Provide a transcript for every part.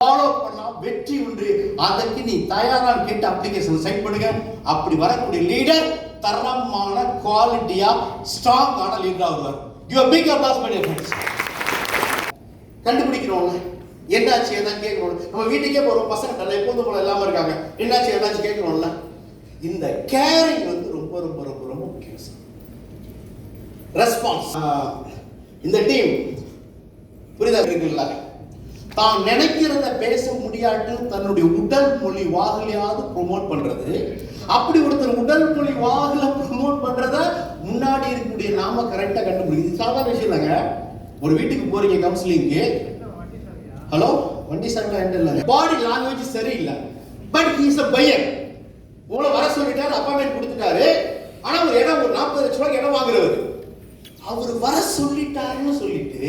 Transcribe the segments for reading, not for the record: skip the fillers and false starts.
Follow பண்ணா வெற்றி உண்டு. அதற்கு நீ தயாரான்னு கேட்டு அப்ளிகேஷன் சைன் பண்ணுங்க. அப்படி வரக்கூடிய லீடர் தரமான குவாலிட்டியா ஸ்ட்ராங்கான லீடரா வருவார். You are big applause my dear friends. கண்டுபிடிக்கிறோம்ல என்னாச்சு ஏதாவது கேட்கிறோம். நம்ம வீட்டுக்கே போறோம், பசங்க நல்ல எப்போதும் போல இல்லாம இருக்காங்க, என்னாச்சு ஏதாச்சும் கேட்கிறோம்ல. இந்த கேரிங் வந்து ரொம்ப ரொம்ப ரொம்ப ரொம்ப முக்கியம். ரெஸ்பான்ஸ். இந்த டீம் புரிதா இருக்குல்ல, தான் நினைக்கிறத பேச முடியாட்டு தன்னுடைய உடல் மொழி வாகலையாவது ப்ரொமோட் பண்றது. அப்படி ஒருத்தர் உடல் மொழி வாகல ப்ரொமோட் பண்றத முன்னாடி இருக்கக்கூடிய நாம கரெக்டா கண்டுபிடிக்குது. சாதாரண விஷயம் இல்லைங்க. ஒரு வீட்டுக்கு போறீங்க கவுன்சிலிங்க்கு, ஹலோ வண்டி சாப்பிட்டா இல்லைங்க, பாடி லாங்குவேஜ் சரியில்லை, but he is a buyer. உங்களை வர சொல்லிட்டாரு, அப்பாயின்மெண்ட் கொடுத்துட்டாரு. ஆனா ஒரு இடம் ஒரு 40 லட்சம் ரூபாய்க்கு இடம் வாங்குறவர், அவர் வர சொல்லிட்டாருன்னு சொல்லிட்டு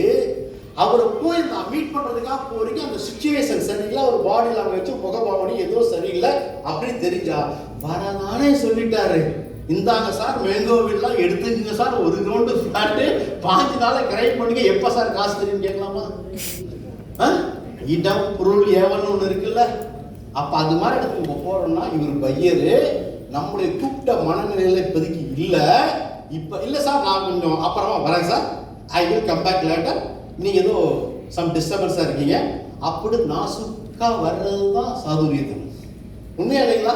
அவரை போய் மீட் பண்றதுக்காக போறீங்க. அந்த சிச்சுவேஷன் சரியில்லை, ஒரு பாடி லாங்குவேஜ் முகபாவனி ஏதோ சரியில்லை அப்படின்னு தெரிஞ்சா வரதானே சொல்லிட்டாரு, இந்தாங்க சார் மேங்கோ வீடெல்லாம் எடுத்துக்கங்க சார், ஒரு கிரவுண்டு ஃபிளாட்டு 5 நாளை கிரைம் பண்ணிக்க, எப்ப சார் காசு தெரியும் கேட்கலாமா? இடம் பொருள் ஏவல்னு ஒன்று இருக்குல்ல. அப்ப அது மாதிரி இடத்துக்கு போறோம்னா இவர் பையரு நம்மளுடைய கூப்பிட்ட மனநிலையில இப்போதைக்கு இல்லை. இப்ப இல்லை சார், நான் கொஞ்சம் அப்புறமா வரேன் sir, I will come back later, நீங்க ஏதோ சம் டிஸ்டர்பன்ஸா இருக்கீங்க அப்படி நாசுக்கா வர்றதுதான் சாதுரியத்தனம். உண்மையா இல்லைங்களா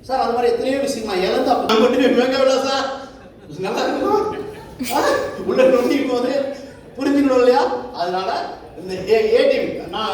சார்? அது மாதிரி எத்தனையோ விஷயம் நான் இழந்து அப்ப மட்டுமே மேங்கவில்லை சார், நல்லா இருக்கும் உள்ள நொண்டி போது புரிஞ்சுக்கணும் இல்லையா? அதனால இந்த ஏடிஎம் நான்